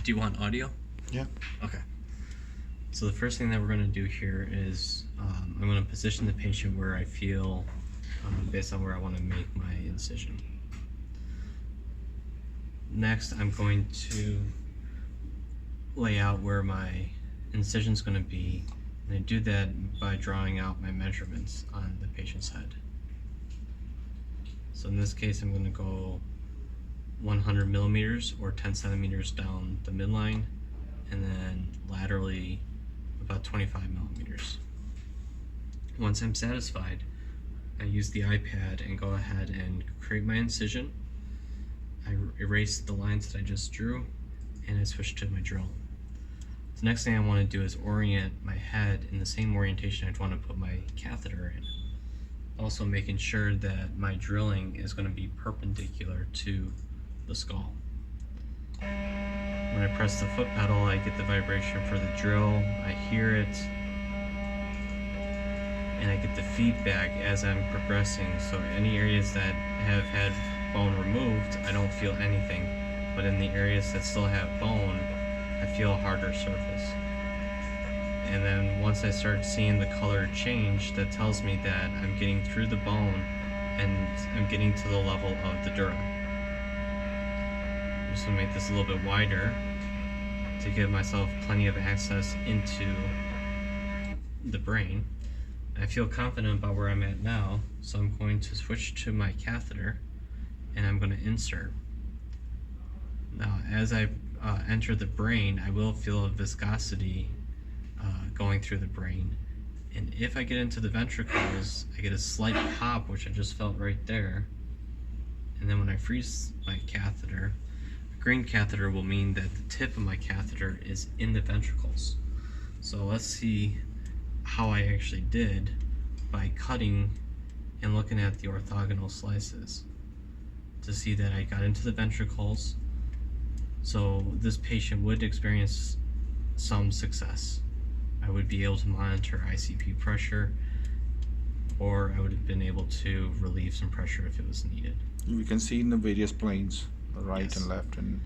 Do you want audio? Yeah. Okay. So the first thing that we're going to do here is I'm going to position the patient where I feel based on where I want to make my incision. Next, I'm going to lay out where my incision is going to be, and I do that by drawing out my measurements on the patient's head. So in this case, I'm going to go 100 millimeters or 10 centimeters down the midline, and then laterally about 25 millimeters. Once I'm satisfied, I use the iPad and go ahead and create my incision. I erase the lines that I just drew, and I switch to my drill. The next thing I want to do is orient my head in the same orientation I'd want to put my catheter in. Also making sure that my drilling is going to be perpendicular to the skull. When I press the foot pedal, I get the vibration for the drill, I hear it, and I get the feedback as I'm progressing. So any areas that have had bone removed, I don't feel anything, but in the areas that still have bone, I feel a harder surface. And then once I start seeing the color change, that tells me that I'm getting through the bone and I'm getting to the level of the dura. I'm just going to make this a little bit wider to give myself plenty of access into the brain. I feel confident about where I'm at now, so I'm going to switch to my catheter and I'm going to insert. Now, as I enter the brain, I will feel a viscosity going through the brain. And if I get into the ventricles, I get a slight pop, which I just felt right there. And then when I freeze my catheter, a green catheter will mean that the tip of my catheter is in the ventricles. So let's see how I actually did by cutting and looking at the orthogonal slices to see that I got into the ventricles. So this patient would experience some success. I would be able to monitor ICP pressure, or I would have been able to relieve some pressure if it was needed. We can see in the various planes, right Yes. and left, and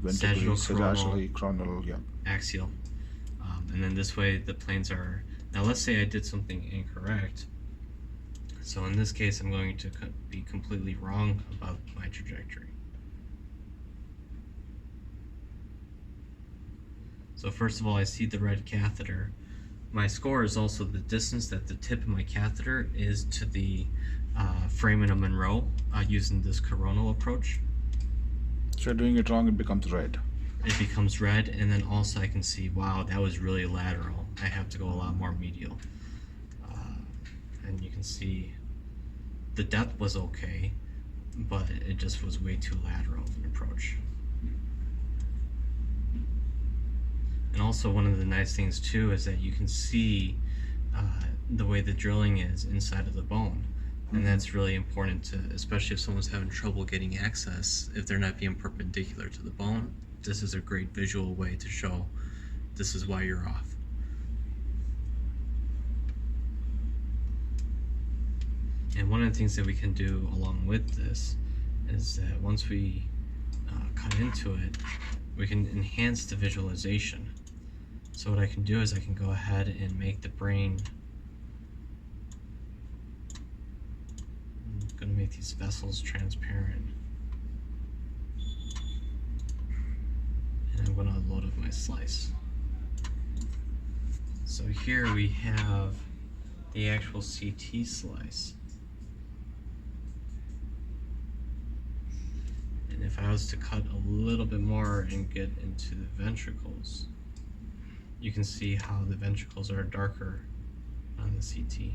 Sagittal, sagittally, coronal, yeah. Axial. And then this way the planes are, now let's say I did something incorrect. So in this case, I'm going to be completely wrong about my trajectory. So first of all, I see the red catheter. My score is also the distance that the tip of my catheter is to the foramen of Monroe using this coronal approach. So you're doing it wrong, it becomes red. It becomes red, and then also I can see, wow, that was really lateral. I have to go a lot more medial. And you can see the depth was okay, but it just was way too lateral of an approach. And also one of the nice things too is that you can see the way the drilling is inside of the bone. And that's really important to, especially if someone's having trouble getting access, if they're not being perpendicular to the bone, this is a great visual way to show this is why you're off. And one of the things that we can do along with this is that once we cut into it, we can enhance the visualization. So what I can do is I can go ahead and make the brain, I'm going to make these vessels transparent. And I'm going to load up my slice. So here we have the actual CT slice. And if I was to cut a little bit more and get into the ventricles, you can see how the ventricles are darker on the CT.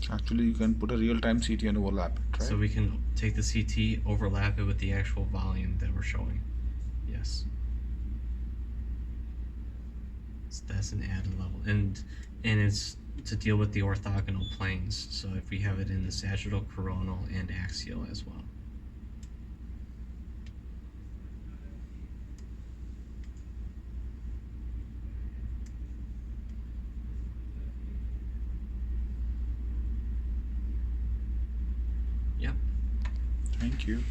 Actually, you can put a real-time CT and overlap it, right? So we can take the CT, overlap it with the actual volume that we're showing. Yes. So that's an added level. And it's to deal with the orthogonal planes. So if we have it in the sagittal, coronal, and axial as well. Yep. Thank you.